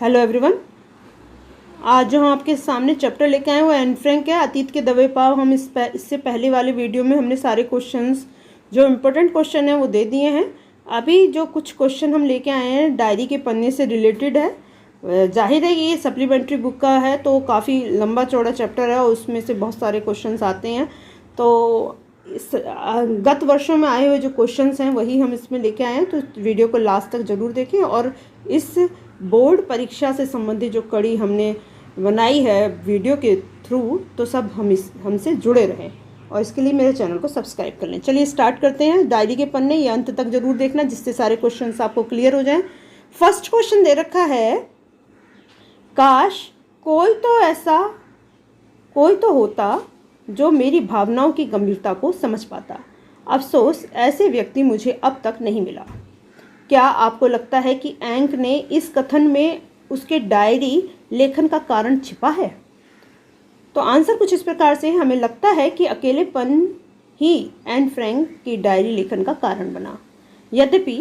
Hello everyone. आज जो हम आपके सामने चैप्टर लेके आए हैं वो एन फ्रैंक है, अतीत के दबे पाँव। हम इससे पहले वाले वीडियो में हमने सारे क्वेश्चंस जो इम्पोर्टेंट क्वेश्चन हैं वो दे दिए हैं। अभी जो कुछ क्वेश्चन हम लेके आए हैं डायरी के पन्ने से रिलेटेड है। जाहिर है कि ये सप्लीमेंट्री बुक का है तो काफ़ी लंबा चौड़ा चैप्टर है और उसमें से बहुत सारे क्वेश्चंस आते हैं। तो गत वर्षों में आए हुए जो क्वेश्चंस हैं वही हम इसमें लेके आए हैं, तो वीडियो को लास्ट तक ज़रूर देखें और इस बोर्ड परीक्षा से संबंधित जो कड़ी हमने बनाई है वीडियो के थ्रू, तो सब हमसे जुड़े रहें और इसके लिए मेरे चैनल को सब्सक्राइब कर लें। चलिए स्टार्ट करते हैं। डायरी के पन्ने ये अंत तक ज़रूर देखना जिससे सारे क्वेश्चंस आपको क्लियर हो जाएं। फर्स्ट क्वेश्चन दे रखा है, काश कोई तो होता जो मेरी भावनाओं की गंभीरता को समझ पाता। अफसोस ऐसे व्यक्ति मुझे अब तक नहीं मिला। क्या आपको लगता है कि एंक ने इस कथन में उसके डायरी लेखन का कारण छिपा है? तो आंसर कुछ इस प्रकार से, हमें लगता है कि अकेलेपन ही एन फ्रैंक की डायरी लेखन का कारण बना। यद्यपि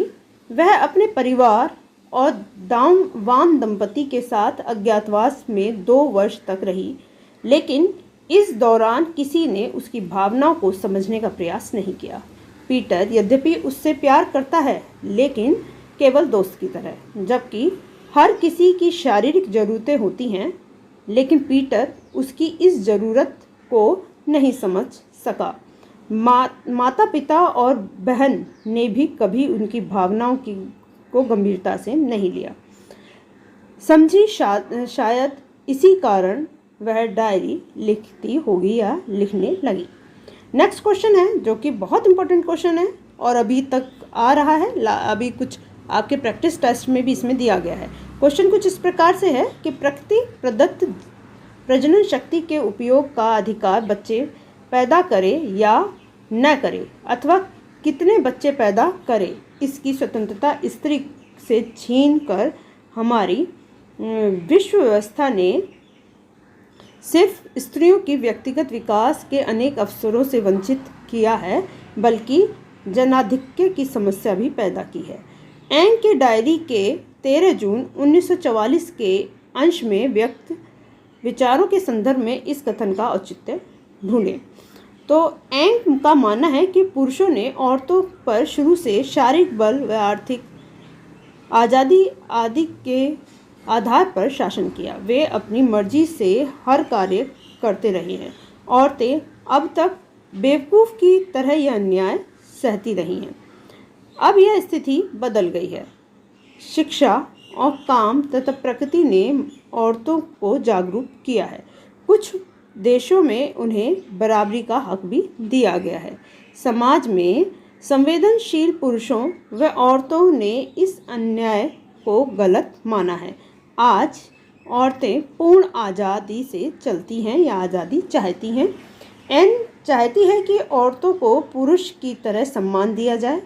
वह अपने परिवार और वान दंपति के साथ अज्ञातवास में 2 वर्ष तक रही, लेकिन इस दौरान किसी ने उसकी भावनाओं को समझने का प्रयास नहीं किया। पीटर यद्यपि उससे प्यार करता है लेकिन केवल दोस्त की तरह, जबकि हर किसी की शारीरिक ज़रूरतें होती हैं, लेकिन पीटर उसकी इस ज़रूरत को नहीं समझ सका। माता पिता और बहन ने भी कभी उनकी भावनाओं को गंभीरता से नहीं लिया। समझी शायद इसी कारण वह डायरी लिखती होगी या लिखने लगी। नेक्स्ट क्वेश्चन है जो कि बहुत इंपॉर्टेंट क्वेश्चन है और अभी तक आ रहा है, अभी कुछ आपके प्रैक्टिस टेस्ट में भी इसमें दिया गया है। क्वेश्चन कुछ इस प्रकार से है कि प्रकृति प्रदत्त प्रजनन शक्ति के उपयोग का अधिकार बच्चे पैदा करे या न करे अथवा कितने बच्चे पैदा करे, इसकी स्वतंत्रता स्त्री से छीन कर हमारी विश्व व्यवस्था ने सिर्फ स्त्रियों की व्यक्तिगत विकास के अनेक अवसरों से वंचित किया है, बल्कि जनाधिक्य की समस्या भी पैदा की है। एंक के डायरी के 13 जून 1944 के अंश में व्यक्त विचारों के संदर्भ में इस कथन का औचित्य ढूंढें। तो एंक का मानना है कि पुरुषों ने औरतों पर शुरू से शारीरिक बल व आर्थिक आज़ादी आदि के आधार पर शासन किया। वे अपनी मर्जी से हर कार्य करते रहे हैं। औरतें अब तक बेवकूफ़ की तरह यह अन्याय सहती रही हैं। अब यह स्थिति बदल गई है। शिक्षा और काम तथा प्रकृति ने औरतों को जागरूक किया है। कुछ देशों में उन्हें बराबरी का हक भी दिया गया है। समाज में संवेदनशील पुरुषों व औरतों ने इस अन्याय को गलत माना है। आज औरतें पूर्ण आज़ादी से चलती हैं या आज़ादी चाहती हैं। एन चाहती है कि औरतों को पुरुष की तरह सम्मान दिया जाए,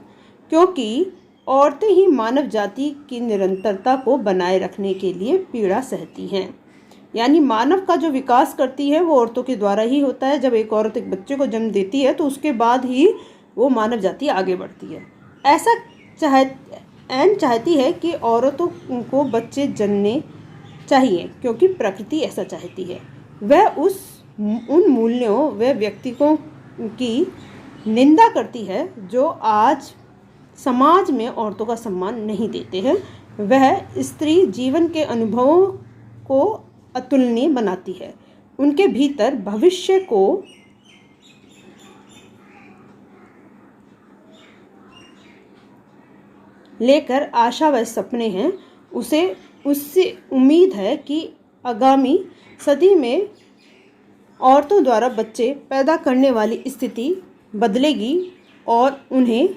क्योंकि औरतें ही मानव जाति की निरंतरता को बनाए रखने के लिए पीड़ा सहती हैं। यानी मानव का जो विकास करती है वो औरतों के द्वारा ही होता है। जब एक औरत एक बच्चे को जन्म देती है तो उसके बाद ही वो मानव जाति आगे बढ़ती है। एन चाहती है कि औरतों को बच्चे जन्मने चाहिए क्योंकि प्रकृति ऐसा चाहती है। वह उन मूल्यों व व्यक्तित्वों की निंदा करती है जो आज समाज में औरतों का सम्मान नहीं देते हैं। वह स्त्री जीवन के अनुभवों को अतुलनीय बनाती है। उनके भीतर भविष्य को लेकर आशा व सपने हैं। उससे उम्मीद है कि आगामी सदी में औरतों द्वारा बच्चे पैदा करने वाली स्थिति बदलेगी और उन्हें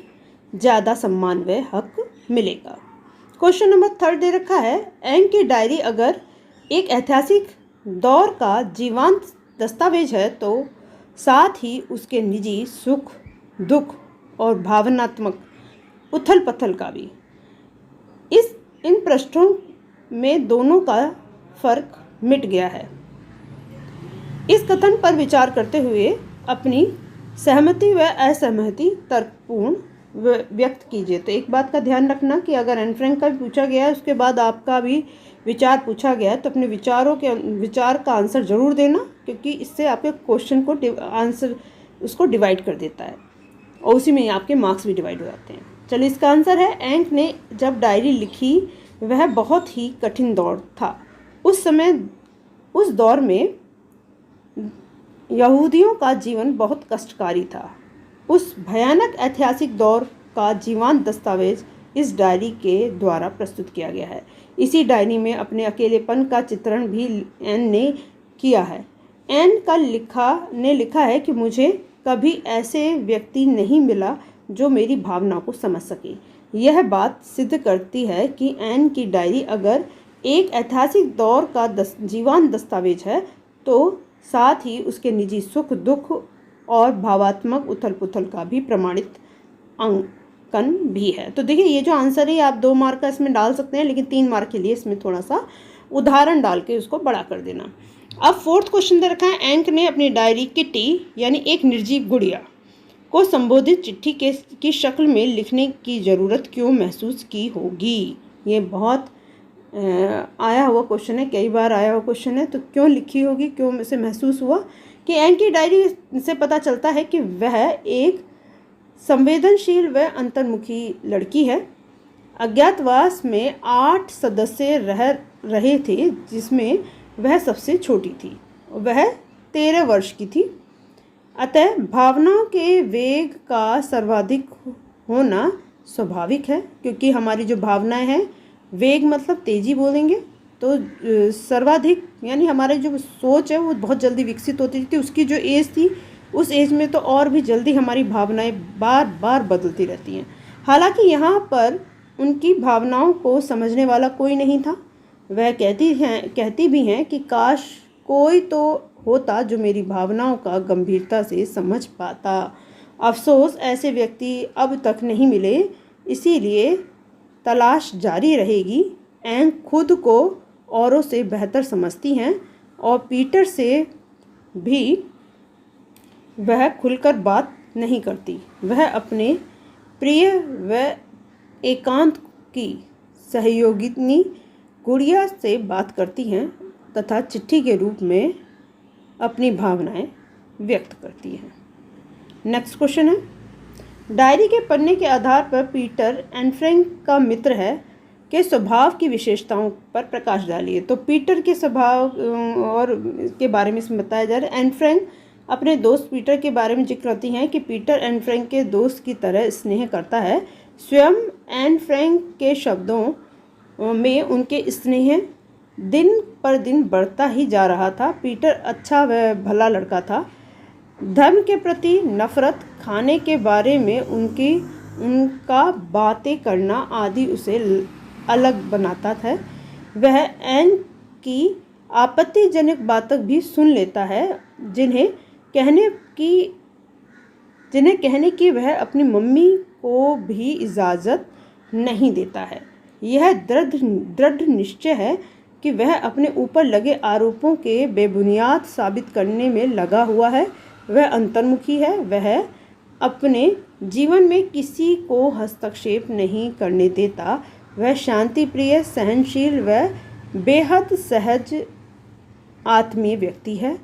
ज़्यादा सम्मान व हक मिलेगा। क्वेश्चन नंबर 3 दे रखा है, एंक की डायरी अगर एक ऐतिहासिक दौर का जीवंत दस्तावेज है तो साथ ही उसके निजी सुख दुख और भावनात्मक उथल पथल का भी। इन पृष्ठों में दोनों का फर्क मिट गया है। इस कथन पर विचार करते हुए अपनी सहमति व असहमति तर्कपूर्ण व्यक्त कीजिए। तो एक बात का ध्यान रखना कि अगर एन फ्रैंक का भी पूछा गया है उसके बाद आपका भी विचार पूछा गया है तो अपने विचार का आंसर ज़रूर देना, क्योंकि इससे आपके क्वेश्चन को आंसर उसको डिवाइड कर देता है और उसी में आपके मार्क्स भी डिवाइड हो जाते हैं। चलिए, इसका आंसर है, एंक ने जब डायरी लिखी वह बहुत ही कठिन दौर था। उस दौर में यहूदियों का जीवन बहुत कष्टकारी था। उस भयानक ऐतिहासिक दौर का जीवंत दस्तावेज इस डायरी के द्वारा प्रस्तुत किया गया है। इसी डायरी में अपने अकेलेपन का चित्रण भी एन ने किया है। एन ने लिखा है कि मुझे कभी ऐसे व्यक्ति नहीं मिला जो मेरी भावना को समझ सके। यह बात सिद्ध करती है कि एन की डायरी अगर एक ऐतिहासिक दौर का जीवंत दस्तावेज है तो साथ ही उसके निजी सुख दुख और भावात्मक उथल पुथल का भी प्रमाणित अंकन भी है। तो देखिए, ये जो आंसर है आप 2 मार्क का इसमें डाल सकते हैं, लेकिन 3 मार्क के लिए इसमें थोड़ा सा उदाहरण डाल के उसको बड़ा कर देना। अब 4th क्वेश्चन दे रखा है, एंक ने अपनी डायरी किटी यानी एक निर्जीव गुड़िया को संबोधित चिट्ठी की शक्ल में लिखने की ज़रूरत क्यों महसूस की होगी। ये बहुत आया हुआ क्वेश्चन है, कई बार आया हुआ क्वेश्चन है। तो क्यों लिखी होगी, क्यों इसे महसूस हुआ? कि एन की डायरी से पता चलता है कि वह एक संवेदनशील व अंतर्मुखी लड़की है। अज्ञातवास में 8 सदस्य रहे थे, जिसमें वह सबसे छोटी थी। वह 13 वर्ष की थी। अतः भावनाओं के वेग का सर्वाधिक होना स्वाभाविक है, क्योंकि हमारी जो भावनाएं हैं, वेग मतलब तेज़ी बोलेंगे, तो सर्वाधिक यानी हमारे जो सोच है वो बहुत जल्दी विकसित होती थी। उसकी जो एज थी, उस एज में तो और भी जल्दी हमारी भावनाएं बार बार बदलती रहती हैं। हालांकि यहाँ पर उनकी भावनाओं को समझने वाला कोई नहीं था। वह कहती भी हैं कि काश कोई तो होता जो मेरी भावनाओं का गंभीरता से समझ पाता। अफसोस ऐसे व्यक्ति अब तक नहीं मिले, इसीलिए तलाश जारी रहेगी। एंक खुद को औरों से बेहतर समझती हैं और पीटर से भी वह खुलकर बात नहीं करती। वह अपने प्रिय व एकांत की सहयोगिनी गुड़िया से बात करती हैं तथा चिट्ठी के रूप में अपनी भावनाएं व्यक्त करती हैं। नेक्स्ट क्वेश्चन है, डायरी के पन्ने के आधार पर पीटर एन फ्रैंक का मित्र है के स्वभाव की विशेषताओं पर प्रकाश डालिए। तो पीटर के स्वभाव और के बारे में इसमें बताया जा रहा है। एन फ्रैंक अपने दोस्त पीटर के बारे में जिक्र करती हैं कि पीटर एन फ्रैंक के दोस्त की तरह स्नेह करता है। स्वयं एन फ्रैंक के शब्दों में उनके स्नेह दिन पर दिन बढ़ता ही जा रहा था। पीटर अच्छा व भला लड़का था। धर्म के प्रति नफरत, खाने के बारे में उनका बातें करना आदि उसे अलग बनाता था। वह एन की आपत्तिजनक बातें भी सुन लेता है, जिन्हें कहने की वह अपनी मम्मी को भी इजाज़त नहीं देता है। यह दृढ़ निश्चय है कि वह अपने ऊपर लगे आरोपों के बेबुनियाद साबित करने में लगा हुआ है। वह अंतर्मुखी है। वह अपने जीवन में किसी को हस्तक्षेप नहीं करने देता। वह शांति प्रिय, सहनशील व बेहद सहज आत्मीय व्यक्ति है।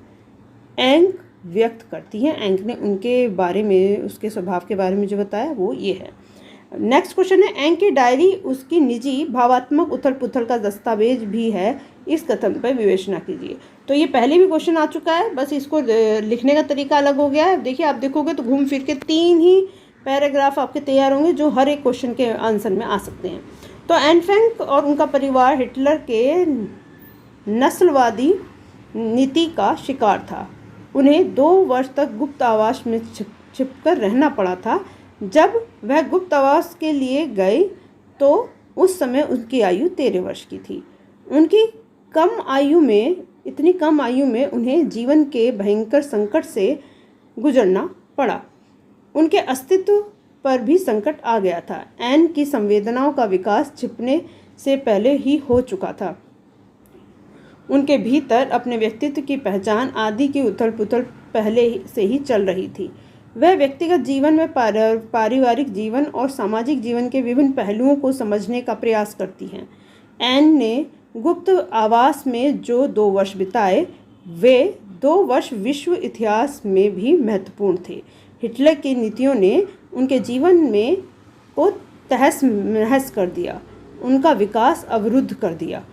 एंक व्यक्त करती हैं। एंक ने उनके बारे में, उसके स्वभाव के बारे में जो बताया वो ये है। नेक्स्ट क्वेश्चन है, एंक की डायरी उसकी निजी भावात्मक उथल पुथल का दस्तावेज भी है। इस कथन पर विवेचना कीजिए। तो ये पहले भी क्वेश्चन आ चुका है, बस इसको लिखने का तरीका अलग हो गया है। देखिए, आप देखोगे तो घूम फिर के 3 ही पैराग्राफ आपके तैयार होंगे जो हर एक क्वेश्चन के आंसर में आ सकते हैं। तो एन फ्रैंक और उनका परिवार हिटलर के नस्लवादी नीति का शिकार था। उन्हें 2 वर्ष तक गुप्तवास में छिपकर रहना पड़ा था। जब वह गुप्तवास के लिए गए तो उस समय उनकी आयु 13 वर्ष की थी। उनकी इतनी कम आयु में उन्हें जीवन के भयंकर संकट से गुजरना पड़ा। उनके अस्तित्व पर भी संकट आ गया था। एन की संवेदनाओं का विकास छिपने से पहले ही हो चुका था। उनके भीतर अपने व्यक्तित्व की पहचान आदि की उथल पुथल पहले से ही चल रही थी। वह व्यक्तिगत जीवन में पारिवारिक जीवन और सामाजिक जीवन के विभिन्न पहलुओं को समझने का प्रयास करती हैं। एन ने गुप्त आवास में जो 2 वर्ष बिताए, वे 2 वर्ष विश्व इतिहास में भी महत्वपूर्ण थे। हिटलर की नीतियों ने उनके जीवन में को तहस नहस कर दिया, उनका विकास अवरुद्ध कर दिया।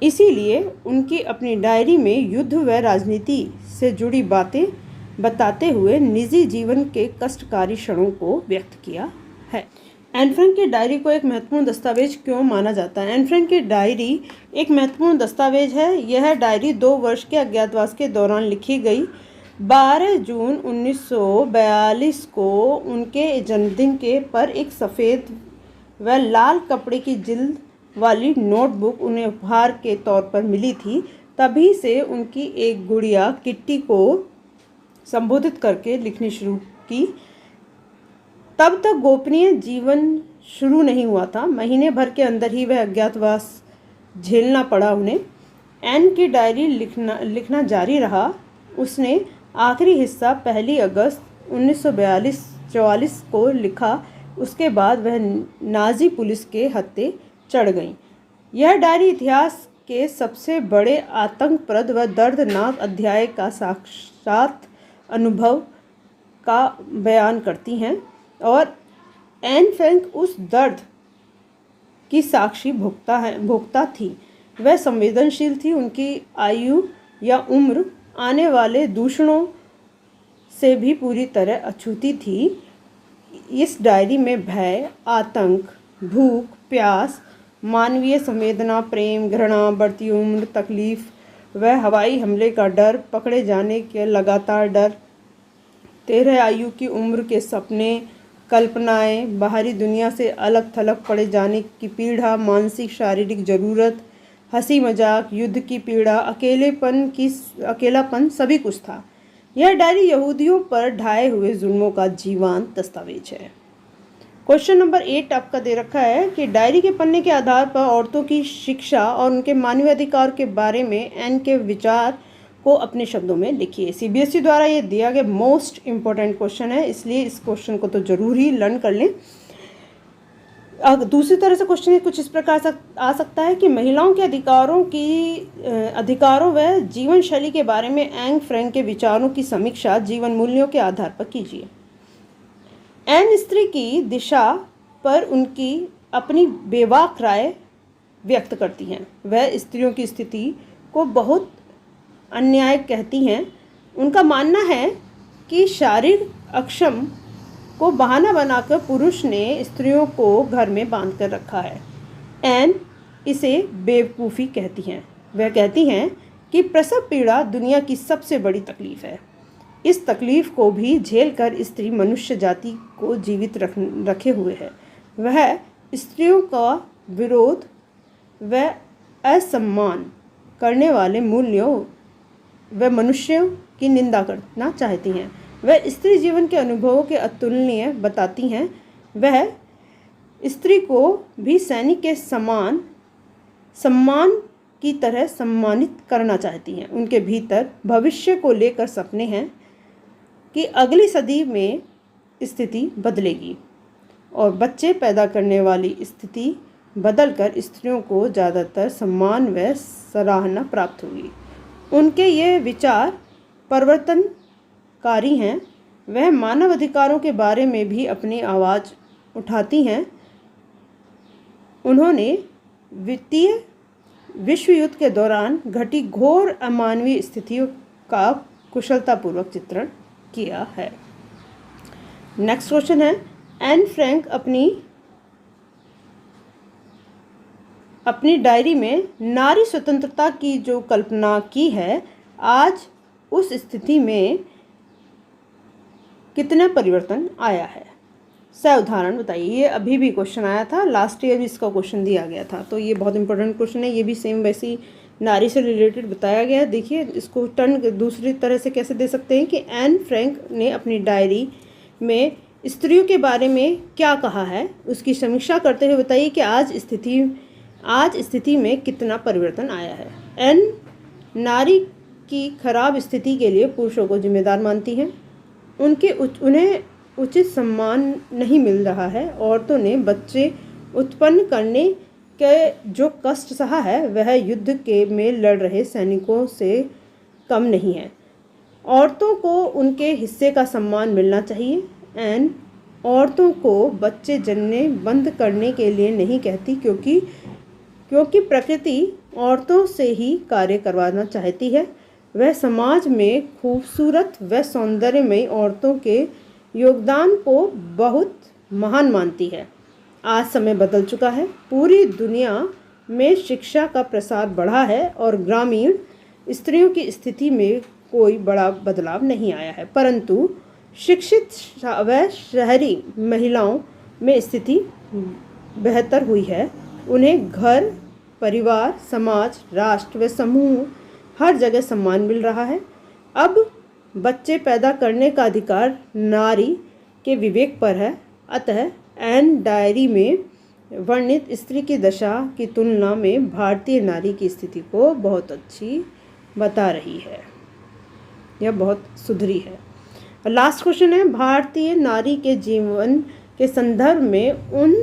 इसीलिए उनकी अपनी डायरी में युद्ध व राजनीति से जुड़ी बातें बताते हुए निजी जीवन के कष्टकारी क्षणों को व्यक्त किया है। एन फ्रैंक की डायरी को एक महत्वपूर्ण दस्तावेज क्यों माना जाता है? एन फ्रैंक की डायरी एक महत्वपूर्ण दस्तावेज है। यह डायरी 2 वर्ष के अज्ञातवास के दौरान लिखी गई। 12 जून 1942 को उनके जन्मदिन के पर एक सफ़ेद व लाल कपड़े की जिल्द वाली नोटबुक उन्हें उपहार के तौर पर मिली थी। तभी से उनकी एक गुड़िया किट्टी को संबोधित करके लिखनी शुरू की। तब तक गोपनीय जीवन शुरू नहीं हुआ था। महीने भर के अंदर ही वह अज्ञातवास झेलना पड़ा उन्हें। एन की डायरी लिखना जारी रहा। उसने आखिरी हिस्सा 1 अगस्त 1944 को लिखा। उसके बाद वह नाजी पुलिस के हत्थे चढ़ गईं। यह डायरी इतिहास के सबसे बड़े आतंकप्रद व दर्दनाक अध्याय का साक्षात अनुभव का बयान करती हैं और एन फ्रैंक उस दर्द की साक्षी भोगता थी। वह संवेदनशील थी। उनकी आयु या उम्र आने वाले दूषणों से भी पूरी तरह अछूती थी। इस डायरी में भय, आतंक, भूख, प्यास, मानवीय संवेदना, प्रेम, घृणा, बढ़ती उम्र, तकलीफ व हवाई हमले का डर, पकड़े जाने के लगातार डर, 13 आयु की उम्र के सपने, कल्पनाएं, बाहरी दुनिया से अलग थलग पड़े जाने की पीड़ा, मानसिक शारीरिक ज़रूरत, हंसी मजाक, युद्ध की पीड़ा, अकेलापन सभी कुछ था। यह डायरी यहूदियों पर ढाए हुए जुल्मों का जीवंत दस्तावेज है। क्वेश्चन नंबर 8 आपका दे रखा है कि डायरी के पन्ने के आधार पर औरतों की शिक्षा और उनके मानवीय अधिकार के बारे में एन के विचार को अपने शब्दों में लिखिए। सीबीएसई द्वारा ये दिया गया मोस्ट इम्पोर्टेंट क्वेश्चन है, इसलिए इस क्वेश्चन को तो जरूर ही लर्न कर लें। दूसरी तरह से क्वेश्चन कुछ इस प्रकार से आ सकता है कि महिलाओं के अधिकारों व जीवन शैली के बारे में एन फ्रैंक के विचारों की समीक्षा जीवन मूल्यों के आधार पर कीजिए। एन स्त्री की दिशा पर उनकी अपनी बेबाक राय व्यक्त करती हैं। वह स्त्रियों की स्थिति को बहुत अन्याय कहती हैं। उनका मानना है कि शारीरिक अक्षम को बहाना बनाकर पुरुष ने स्त्रियों को घर में बांध कर रखा है। एन इसे बेवकूफ़ी कहती हैं। वह कहती हैं कि प्रसव पीड़ा दुनिया की सबसे बड़ी तकलीफ़ है। इस तकलीफ़ को भी झेलकर स्त्री मनुष्य जाति को जीवित रखे हुए है। वह स्त्रियों का विरोध व असम्मान करने वाले मूल्यों व मनुष्यों की निंदा करना चाहती हैं। वह स्त्री जीवन के अनुभवों के अतुलनीय बताती हैं। वह स्त्री को भी सैनिक के सम्मान की तरह सम्मानित करना चाहती हैं। उनके भीतर भविष्य को लेकर सपने हैं कि अगली सदी में स्थिति बदलेगी और बच्चे पैदा करने वाली स्थिति बदलकर स्त्रियों को ज़्यादातर सम्मान व सराहना प्राप्त होगी। उनके ये विचार परिवर्तनकारी हैं। वह मानव अधिकारों के बारे में भी अपनी आवाज़ उठाती हैं। उन्होंने द्वितीय विश्व युद्ध के दौरान घटी घोर अमानवीय स्थितियों का कुशलतापूर्वक चित्रण किया है। नेक्स्ट क्वेश्चन है, एन फ्रैंक अपनी डायरी में नारी स्वतंत्रता की जो कल्पना की है, आज उस स्थिति में कितना परिवर्तन आया है? उदाहरण बताइए। ये अभी भी क्वेश्चन आया था, लास्ट ईयर भी इसका क्वेश्चन दिया गया था, तो ये बहुत इंपॉर्टेंट क्वेश्चन है। ये भी सेम वैसी नारी से रिलेटेड बताया गया है। देखिए इसको टर्न दूसरी तरह से कैसे दे सकते हैं कि एन फ्रैंक ने अपनी डायरी में स्त्रियों के बारे में क्या कहा है, उसकी समीक्षा करते हुए बताइए कि आज स्थिति में कितना परिवर्तन आया है। एन नारी की खराब स्थिति के लिए पुरुषों को जिम्मेदार मानती हैं। उन्हें उचित सम्मान नहीं मिल रहा है। औरतों ने बच्चे उत्पन्न करने के जो कष्ट सहा है वह युद्ध के में लड़ रहे सैनिकों से कम नहीं है। औरतों को उनके हिस्से का सम्मान मिलना चाहिए। एन औरतों को बच्चे जन्ने बंद करने के लिए नहीं कहती, क्योंकि प्रकृति औरतों से ही कार्य करवाना चाहती है। वह समाज में खूबसूरत व सौंदर्यमयी औरतों के योगदान को बहुत महान मानती है। आज समय बदल चुका है, पूरी दुनिया में शिक्षा का प्रसार बढ़ा है और ग्रामीण स्त्रियों की स्थिति में कोई बड़ा बदलाव नहीं आया है, परंतु शिक्षित व शहरी महिलाओं में स्थिति बेहतर हुई है। उन्हें घर, परिवार, समाज, राष्ट्र व समूह हर जगह सम्मान मिल रहा है। अब बच्चे पैदा करने का अधिकार नारी के विवेक पर है। अतः एन डायरी में वर्णित स्त्री की दशा की तुलना में भारतीय नारी की स्थिति को बहुत अच्छी बता रही है, यह बहुत सुधरी है। लास्ट क्वेश्चन है, भारतीय नारी के जीवन के संदर्भ में उन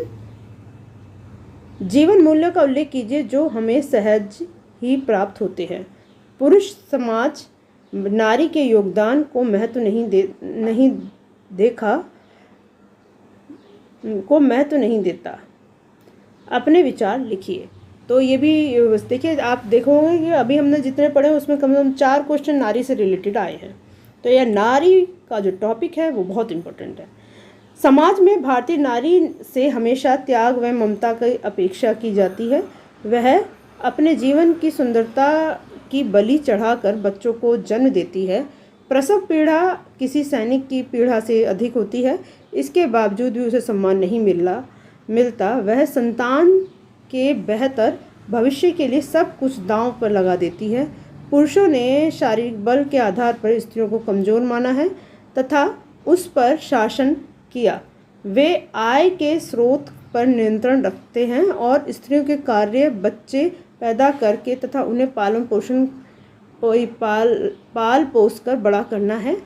जीवन मूल्यों का उल्लेख कीजिए जो हमें सहज ही प्राप्त होते हैं। पुरुष समाज नारी के योगदान को महत्व नहीं देता। अपने विचार लिखिए। तो ये भी देखिए, आप देखोगे कि अभी हमने जितने पढ़े उसमें कम से कम 4 क्वेश्चन नारी से रिलेटेड आए हैं। तो यह नारी का जो टॉपिक है वो बहुत इम्पोर्टेंट है। समाज में भारतीय नारी से हमेशा त्याग व ममता की अपेक्षा की जाती है। वह अपने जीवन की सुंदरता की बलि चढ़ाकर बच्चों को जन्म देती है। प्रसव पीड़ा किसी सैनिक की पीड़ा से अधिक होती है। इसके बावजूद भी उसे सम्मान नहीं मिलता। वह संतान के बेहतर भविष्य के लिए सब कुछ दांव पर लगा देती है। पुरुषों ने शारीरिक बल के आधार पर स्त्रियों को कमज़ोर माना है तथा उस पर शासन किया। वे आय के स्रोत पर नियंत्रण रखते हैं और स्त्रियों के कार्य बच्चे पैदा करके तथा उन्हें पाल पोस कर बड़ा करना है।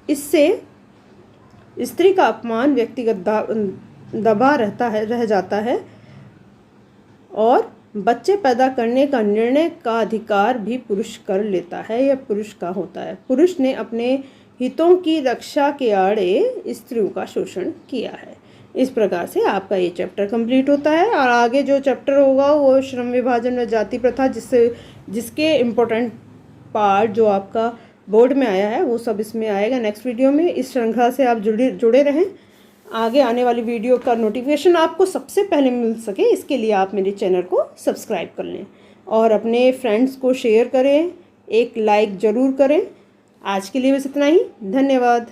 इससे स्त्री का अपमान व्यक्तिगत दबा रह जाता है और बच्चे पैदा करने का निर्णय का अधिकार भी पुरुष कर लेता है या पुरुष का होता है। पुरुष ने अपने हितों की रक्षा के आड़े स्त्रियों का शोषण किया है। इस प्रकार से आपका ये चैप्टर कंप्लीट होता है और आगे जो चैप्टर होगा वो श्रम विभाजन व जाति प्रथा, जिसके इम्पोर्टेंट पार्ट जो आपका बोर्ड में आया है वो सब इसमें आएगा नेक्स्ट वीडियो में। इस श्रृंखला से आप जुड़े रहें। आगे आने वाली वीडियो का नोटिफिकेशन आपको सबसे पहले मिल सके, इसके लिए आप मेरे चैनल को सब्सक्राइब कर लें और अपने फ्रेंड्स को शेयर करें, एक लाइक ज़रूर करें। आज के लिए बस इतना ही। धन्यवाद।